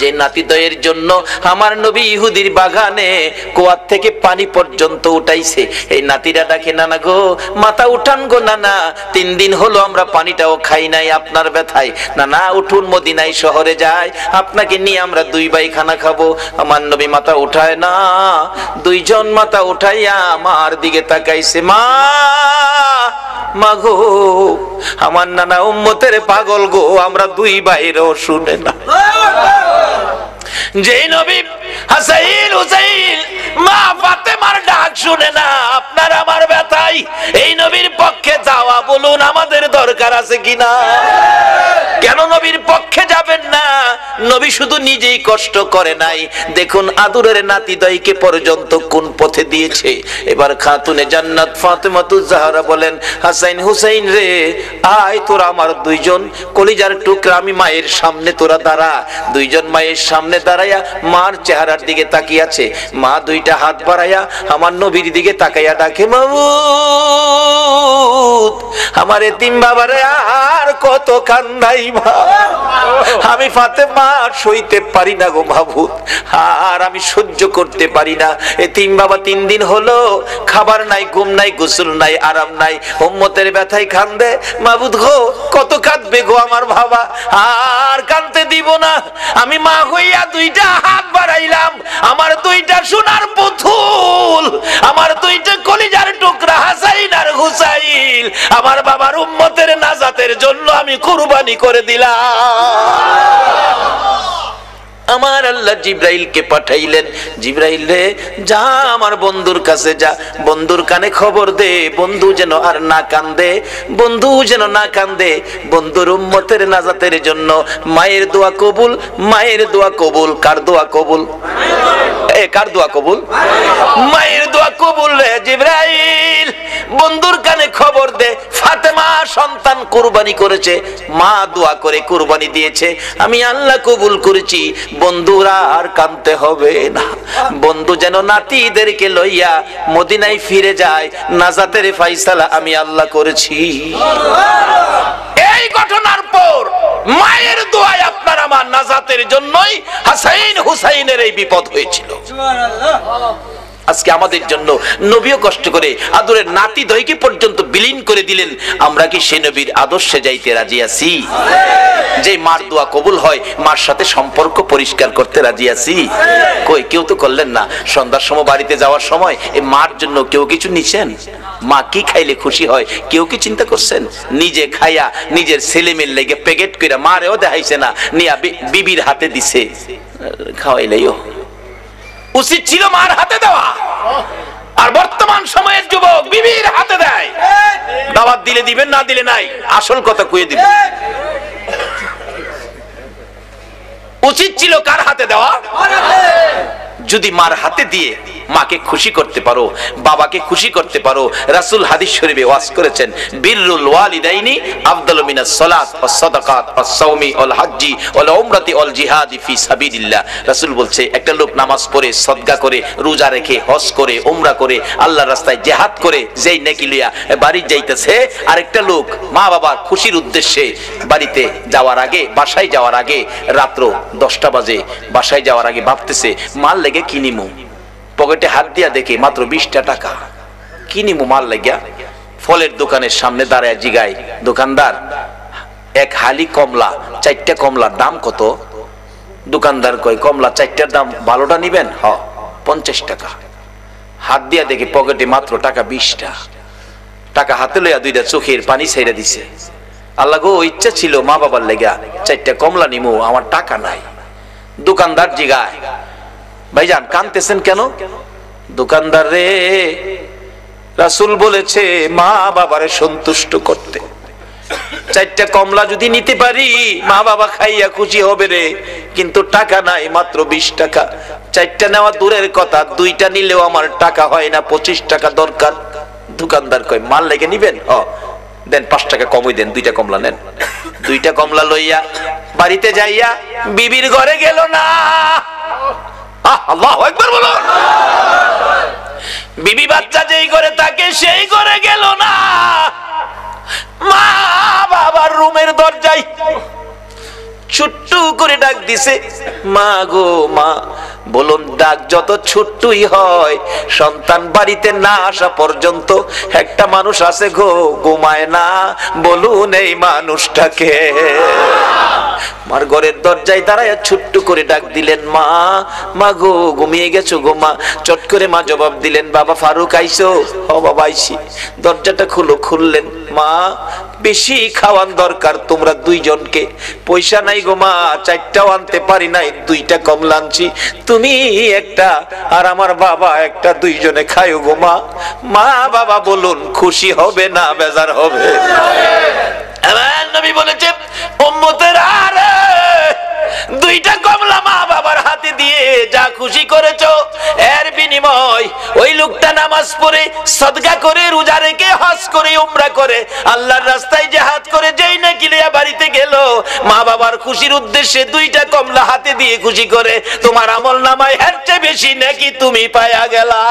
যে নাতিদয়ের জন্য আমার নবী ইহুদির বাগানে কুয়া থেকে পানি পর্যন্ত উঠাইছে, এই নাতিরা ডাকে, নানা গো মাথা উঠান গো নানা, 3 দিন হলো আমরা পানিটাও খাই নাই আপনার ব্যথায়, নানা উঠুন মদিনায় শহরে যায়, আপনাকে নিয়ে আমরা 2 ভাই খানা খাবো। আমার নবী মাথা উঠায় না, 2 জন মাথা উঠাইয়া আমার দিকে তাকাইছে, মা মাগো আমার নানা উম্মতের পাগল গো, আমরা 2 ভাইরও শুনে না। যে নবী হাসাইন হুসাইন মা ফাতেমার ডাক শুনে না, আপনার আমার ব্যথাই এই নবীর পক্ষে যাওয়া বলুন আমাদের দরকার আছে কিনা? কেন নবীর পক্ষে যাবেন না? নবী শুধু নিজেই কষ্ট করে নাই, দেখুন আদরের নাতিদয়কে পর্যন্ত কোন পথে দিয়েছে। এবার খাতুনে জান্নাত ফাতেমাতুজ জাহরা বলেন, হাসাইন হুসাইন রে আয় তোরা আমার 2 জন কলিজার টুকরা, আমি মায়ের সামনে তোরা দাঁড়া। 2 জন মায়ের সামনে দাঁড়াইয়া মার চেহারার দিকে তাকিয়ে আছে, মা 2টা হাত বাড়াইয়া আমার নবীর দিকে তাকাইয়া ডাকে, মাবুদ আমার এতিম বাবারে আর কত কান্দাই মা, আমি ফাতেমা সইতে পারি না গো মাবুদ, আর আমি সহ্য করতে পারি না। এতিম বাবা 3 দিন হলো খাবার নাই, ঘুম নাই, গোসল নাই, আরাম নাই, উম্মতের ব্যথায় কান্দে, মাবুদ গো কত কাঁদবে গো আমার বাবা, আর কাঁদতে দিব না। আমি মা হইয়া 2টা হাত বাড়াইলাম, আমার 2টা সোনার পুতুল, আমার 2টা কলিজার টুকরা হাসাইন আর হুসাইন আমার বাবার উম্মতের নাজাতের জন্য আমি কুরবানি করে দিলাম। আমার আল্লাহ জিব্রাইলকে পাঠাইলেন, জিব্রাইল রে যা আমার বন্ধুর কাছে যা, বন্ধুর কানে খবর দে, বন্ধু যেন আর না কান্দে, বন্ধু যেন না কান্দে, বন্ধুর উম্মতের নাজাতের জন্য মায়ের দোয়া কবুল, মায়ের দোয়া কবুল। কার দোয়া কবুল? কার দোয়া কবুল? মায়ের দোয়া কবুল রে জিব্রাইল, বন্ধুর কানে খবর দে, ফাতেমা সন্তান কুরবানি করেছে, মা দোয়া করে কুরবানি দিয়েছে, আমি আল্লাহ কবুল করেছি, বন্ধুরা আর কাঁদতে হবে না, বন্ধু যেন নাতিদেরকে লইয়া মদিনায় ফিরে যায়, নাজাতের ফায়সালা আমি আল্লাহ করেছি। এই ঘটনার পর মায়ের দোয়ায় আপনার আমার নাজাতের জন্যই হাসাইন হুসাইনের এই বিপদ হয়েছিল। আজকে আমাদের জন্য নবীও কষ্ট করে আদরের নাতি দয়কে পর্যন্ত বিলীন করে দিলেন, আমরা কি সে নবীর আদর্শে যাইতে রাজি আছি? যে মার দোয়া কবুল হয়, মার সাথে সম্পর্ক পরিষ্কার করতে রাজি আছি? কই কেউ তো করলেন না। সন্ধ্যার সময় বাড়িতে যাওয়ার সময় এই মার জন্য কেউ কিছু নিছেন? মা কি খাইলে খুশি হয় কেউ কি চিন্তা করছেন? নিজে খাইয়া নিজের ছেলে মেয়ের লেগে প্যাকেট করে মারেও দেখাইছে না, নিয়া বিবির হাতে দিছে, খাওয়াইলেও উচিত ছিল মার হাতে দেওয়া। আর বর্তমান সময়ের যুবক বিবির হাতে দেয়, দাওয়াত দিলে দিবেন, না দিলে নাই, আসল কথা কয়ে দিবেন। উচিত ছিল কার হাতে দেওয়া? যদি মার হাতে দিয়ে মাকে খুশি করতে পারো, বাবাকে খুশি করতে পারো, রাসূল হাদিস শরীফে ওয়াজ করেছেন, বিররুল ওয়ালিদাইনি আফদালু মিনাস সালাত ওয়াস সাদাকাত ওয়াস সাওমি ওয়াল হাজ্জি ওয়াল উমরাতি ওয়াল জিহাদি ফি সাবিলিল্লাহ। রাসূল বলছে একটা লোক নামাজ পড়ে, সদকা করে, রোজা রেখে, হজ করে, উমরা করে, আল্লাহর রাস্তায় জিহাদ করে যেই নেকি লইয়া বাড়ি যাইতেছে, আরেকটা লোক মা বাবার খুশির উদ্দেশ্যে বাড়িতে যাওয়ার আগে, বাসায় যাওয়ার আগে, রাত্র 10টা বাজে, বাসায় যাওয়ার আগে ভাবতেছে মাল লেগে কিনিমু, পকেটে হাত দিয়া দেখে মাত্র 20টা টাকা, কিনিমু মাল লাগিয়া। ফলের দোকানের সামনে দাঁড়ায় জিগায় দোকানদার, এক হালি কমলা, 4টা কমলার দাম কত? দোকানদার কয় কমলা 4টার দাম, ভালোটা নিবেন? হ, 50 টাকা। হাত দিয়া দেখে পকেটে মাত্র টাকা 20টা। টাকা হাতে লইয়া 2টা চোখের পানি ছেড়ে দিছে, আল্লাহ গো ইচ্ছা ছিল মা বাবার লেগা 4টা কমলা নিমু, আমার টাকা নাই। দোকানদার জিগায়, ভাইজান কাঁদতেছেন কেন? দোকানদার রে, রাসূল বলেছে মা বাবারে সন্তুষ্ট করতে, 4টা কমলা যদি নিতে পারি মা বাবা খাইয়া খুশি হবে রে, কিন্তু টাকা নাই, মাত্র 20 টাকা। 4টা নেওয়া দূরের কথা, 2টা নিলেও আমার টাকা হয় না, 25 টাকা দরকার। দোকানদার কয় মাল লেগে নিবেন? দেন 5 টাকা কমই দেন, 2টা কমলা নেন। 2টা কমলা লইয়া বাড়িতে যাইয়া বিবির ঘরে গেল না। আল্লাহু আকবার বলো। বিবি বাচ্চা যেই ঘরে থাকে সেই ঘরে গেল না, মা বাবার রুমের দরজায় ছোট্ট করে ডাক দিছে, মা গো মা। বলুন, ডাক যত ছোট্টই হয়, সন্তান বাড়িতে না আসা পর্যন্ত একটা মানুষ আছে গো, ঘুমায় না। বলুন এই মানুষটাকে। মার ঘরের দরজায় দাঁড়ায় ছোট্ট করে ডাক দিলেন, মা, মা গো, ঘুমিয়ে গেছো গো মা। চট করে মা জবাব দিলেন, বাবা ফারুক আইছো? ও বাবা আইছি। দরজাটা খুললেন। মা, বেশি খাওয়ান দরকার তোমরা দুইজনকে, পয়সা নাই গো মা, চারটাও আনতে পারি নাই, দুইটা কমলা আনছি, তুমি একটা আর আমার বাবা একটা, দুইজনে খাইও গো মা। মা বাবা বলুন খুশি হবে না বেজার হবে? আমার নবী বলেছে, উম্মতেরা রে, দুইটা কমলা মা বাবার হাতে দিয়ে যা খুশি করেছো, এর বিনিময় ওই লোকটা নামাজ পড়ে, সদকা করে, রোজা রেখে, হজ করে, উমরা করে, আল্লাহর রাস্তায় জিহাদ করে যেই নাকি লিয়া বাড়িতে গেল, মা বাবার খুশির উদ্দেশ্যে দুইটা কমলা হাতে দিয়ে খুশি করে, তোমার আমল নামায় এর চেয়ে বেশি নাকি তুমি পায়া গেলা।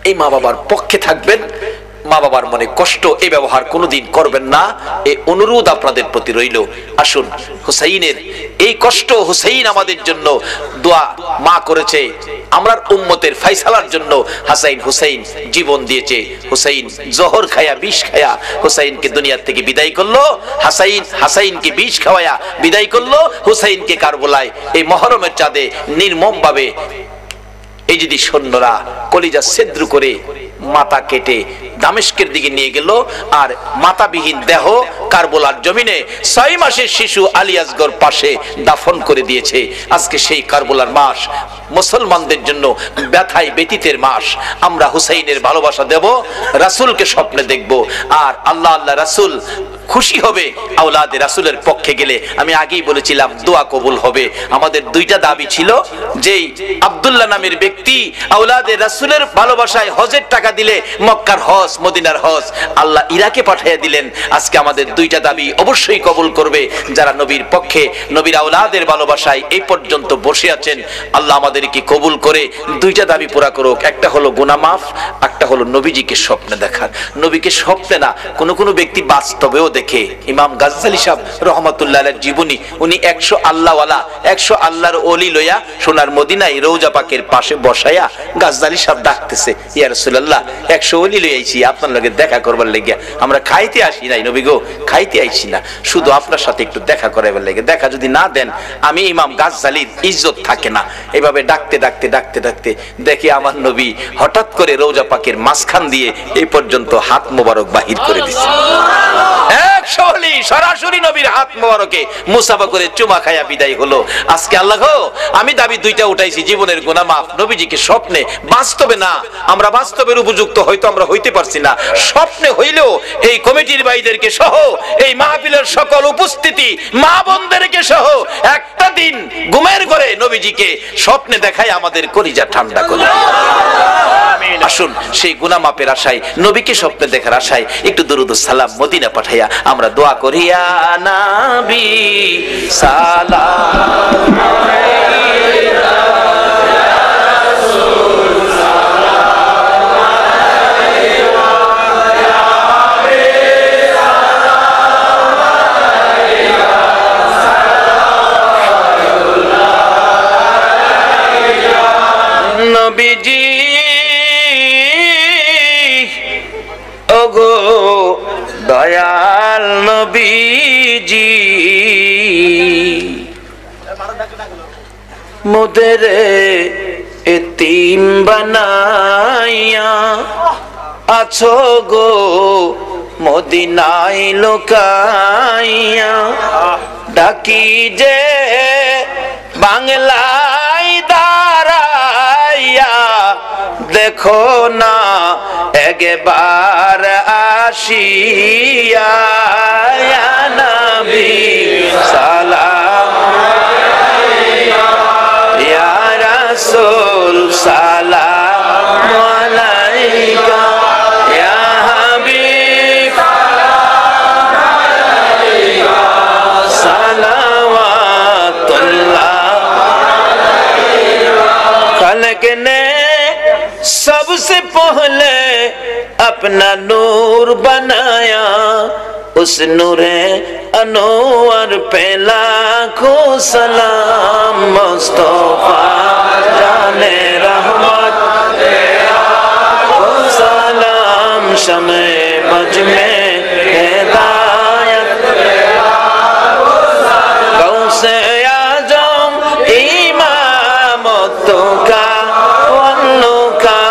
এই মা বাবার পক্ষে থাকবেন, মা বাবার মনে কষ্ট এই ব্যবহার কোনোদিন করবেন না, এই অনুরোধ আপনাদের প্রতি রইল। আসুন, হুসাইনের এই কষ্ট, হুসাইন আমাদের জন্য দোয়া মা করেছে, আমরা উম্মতের ফায়সালার জন্য হাসাইন হুসাইন জীবন দিয়েছে। হুসাইন জহর খায়া, বিষ খায়া হুসাইনকে দুনিয়ার থেকে বিদায় করলো। হাসাইনকে বিষ খাওয়ায়া বিদায় করলো। হুসাইনকে কারবালায় এই মহরমের চাঁদে নির্মম ভাবে এই যদি সৈন্যরা কলিজা ছিদ্র করে মাথা কেটে দামেস্কের দিকে নিয়ে গেল, আর মাথাবিহীন দেহ কারবালার জমিনে 6 মাসের শিশু আলী আসগর পাশে দাফন করে দিয়েছে। আজকে সেই কারবালার মাস মুসলমানদের জন্য ব্যথায় ব্যতীতের মাস। আমরা হুসাইনের ভালোবাসা দেব, রাসূলকে স্বপ্নে দেখব, আর আল্লাহ আল্লাহ রাসূল খুশি হবে আওলাদে রাসূলের পক্ষে গেলে। আমি আগেই বলেছিলাম দোয়া কবুল হবে। আমাদের দুইটা দাবি ছিল, যেই আব্দুল্লাহ নামের ব্যক্তি আওলাদে রাসূলের ভালোবাসায় হজের টাকা দিলে মক্কার হজ, মদিনার হজ আল্লাহ ইরাকে পাঠিয়ে দিলেন। আজকে আমাদের দুইটা দাবি অবশ্যই কবুল করবে যারা নবীর পক্ষে, নবীর আওলাদের ভালোবাসায় এই পর্যন্ত বসে আছেন। আল্লাহ আমাদেরকে কবুল করে দুইটা দাবি পুরা করুক। একটা হলো গুনাহ মাফ, একটা হলো নবীজিকে স্বপ্নে দেখার। নবীকে স্বপ্নে না, কোনো ব্যক্তি বাস্তবেও দেখে। ইমাম গাজ্জালি সাহেব রহমাতুল্লাহ আলাইহির জীবনী, উনি 100 আল্লাহওয়ালা, 100 আল্লাহর ওলি লইয়া সোনার মদিনায় রওজা পাকের পাশে বসায়া গাজ্জালি সাহেব ডাকতেছে, ইয়া রাসূলুল্লাহ 100 ওলি লই আইছি আপনার লগে দেখা করবার লাগিয়া। আমরা খাইতে আসি নাই নবী গো, খাইতে আইছি না, শুধু আপনার সাথে একটু দেখা করাবার লাগে। দেখা যদি না দেন আমি ইমাম গাজ্জালির ইজ্জত থাকে না। এভাবে ডাকতে ডাকতে ডাকতে ডাকতে দেখি আমার নবী হঠাৎ করে রওজা পাকের মাঝখান দিয়ে এই পর্যন্ত হাত মোবারক বাহির করে দিছে। সরাসরি নবীর হাত মোবারকে মুসাফা করে চুমা খায়া বিদায় হলো। আজকে আল্লাহ গো, আমি দাবি দুইটা উঠাইছি, জীবনের গুনাহ মাফ, নবীজিকে স্বপ্নে, বাস্তবে না। আমরা বাস্তবের উপযুক্ত হয়তো আমরা হইতে পারছি না, স্বপ্নে হইলেও এই কমিটির ভাইদেরকে সহ, এই মাহফিলের সকল উপস্থিতি মা বোনদেরকে সহ একটা দিন ঘুমের ঘরে নবীজিকে স্বপ্নে দেখায় আমাদের কলিজা ঠান্ডা করে। আসুন সেই গুনাহ মাফের আশায়, নবীকে স্বপ্নে দেখার আশায় একটু দরুদ ও সালাম মদিনা পাঠাইয়া আমরা দোয়া করি, ইয়া নবী সালাম আলাইকা, নবীজি ওগো দয়াল নবীজি, মোদের এতিম বানাইয়া আছো গো মদিনায় লোকাইয়া, ডাকি যে বাংলায় দাঁড়াইয়া, দেখো না একবার আসিয়া, ইয়া নবী সালাম আলাইকা, ইয়া রাসূল সালাম আলাইকা, ইয়া হাবিব সালাওয়াতুল্লাহ আলাইকা। খালক ने सबसे पहले अपना नूर बनाया, उस नूरे अनवर पे लाखों सलाम मुस्तफा जाने रहमत सलाम शमे बज में हिदायत गौसे आजम इमामत का वन्नु का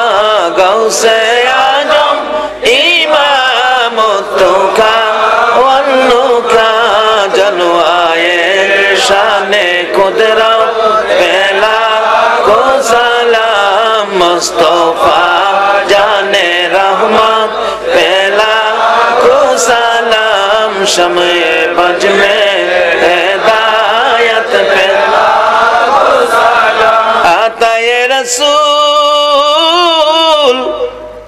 गौसे आजम इमामत का वन्नु का जलवाए शाने कुदरत पहला को सलाम मुस्तफा जाने रहमत पहला को सलाम शमे बज में हिदायत पहला को सलाम आता ये रसूल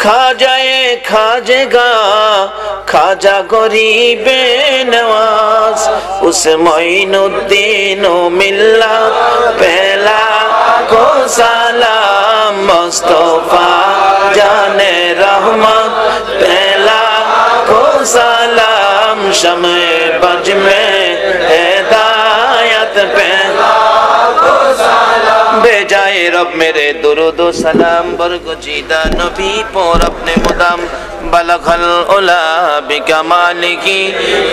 खाजेगा खाजा गरीबे नवाज उस मोइनुद्दीन मिल्ला पहला को सलाम मुस्तफा जाने रहमत पहला को सलाम शमे बज में हिदायत पहला को सलाम बेजाए रब मेरे दुरूद व सलाम बरगुजीदा नबी पर अपने मुदाम बलगल उला बिकमालिही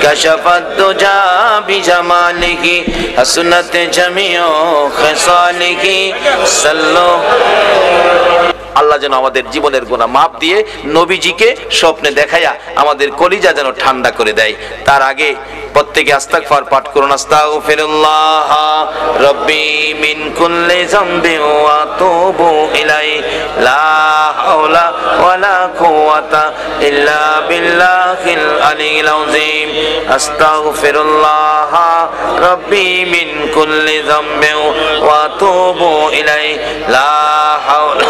कशफत दुजा बिजमालिही हसनत जमीओ खसालिही सल्लो আল্লাহ যেন আমাদের জীবনের গুনাহ মাফ দিয়ে নবীজিকে স্বপ্নে দেখায়া আমাদের কলিজা যেন ঠান্ডা করে দেয়। তার আগে প্রত্যেকে ইস্তিগফার পাঠ করুন। আস্তাগফিরুল্লাহ রাব্বি মিন কুল্লি যামবি ওয়া আতুবু ইলাই লা হাওলা ওয়ালা কুওয়াতা ইল্লা বিল্লাহিল আলিয়্যিল আযীম আস্তাগফিরুল্লাহ রাব্বি মিন কুল্লি যামবি ওয়া আতুবু ইলাই লা হাওলা।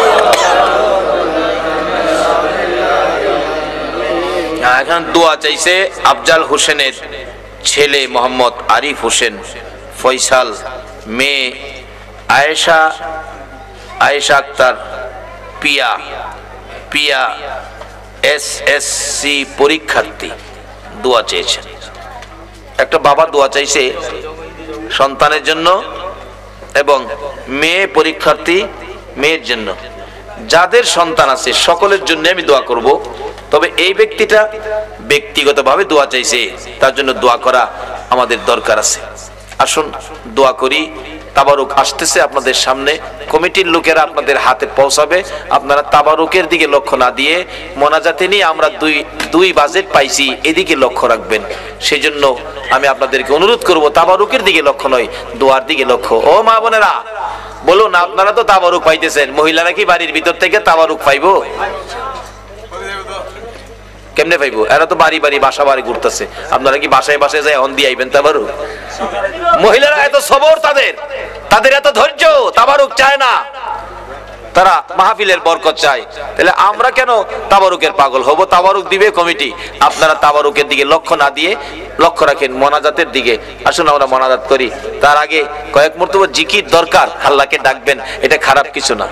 এখন দোয়া চাইছে আফজাল হোসেনের ছেলে মোহাম্মদ আরিফ হোসেন, ফয়সাল, মেয়ে আয়েশা আক্তার, পিয়া এসএসসি পরীক্ষার্থী দোয়া চেয়েছেন। একটা বাবা দোয়া চাইছে সন্তানের জন্য এবং মেয়ে পরীক্ষার্থী মেয়ের জন্য। যাদের সন্তান আছে সকলের জন্য আমি দোয়া করব, তবে এই ব্যক্তিটা ব্যক্তিগতভাবে দোয়া চাইছে, তার জন্য দোয়া করা আমাদের দরকার আছে। আসুন দোয়া করি। তাবারুক আসতেছে আপনাদের সামনে, কমিটির লোকেরা আপনাদের হাতে পৌঁছাবে। আপনারা তাবারুকের দিকে লক্ষ্য না দিয়ে মোনাজাতে নিয়ে আমরা দুই বাজেট পাইছি এদিকে লক্ষ্য রাখবেন। সেজন্য আমি আপনাদেরকে অনুরোধ করব তাবারুকের দিকে লক্ষ্য নয়, দোয়ার দিকে লক্ষ্য। ও মা বোনেরা বলুন, আপনারা তো তাবারুক পাইতেছেন, মহিলারা কি বাড়ির ভিতর থেকে তাবারুক পাইবো? কেমনে পাইবো? এরা তো বাড়ি বাসা বাড়ি ঘুরতেছে, আপনারা কি বাসায় যায় অন দিয়ে আইবেন তাবারুক? মহিলারা এত সবর, তাদের এত ধৈর্য, তাবারুক চায় না, তারা মাহফিলের বরকত চায়। তাহলে আমরা কেন তাবারুকের পাগল হব? তাবারুক দিবে কমিটি, আপনারা তাবারুকের দিকে লক্ষ্য না দিয়ে লক্ষ্য রাখেন মোনাজাতের দিকে। আসুন আমরা মোনাজাত করি। তার আগে কয়েক মুহূর্ত জিকির দরকার, আল্লাহকে ডাকবেন, এটা খারাপ কিছু না।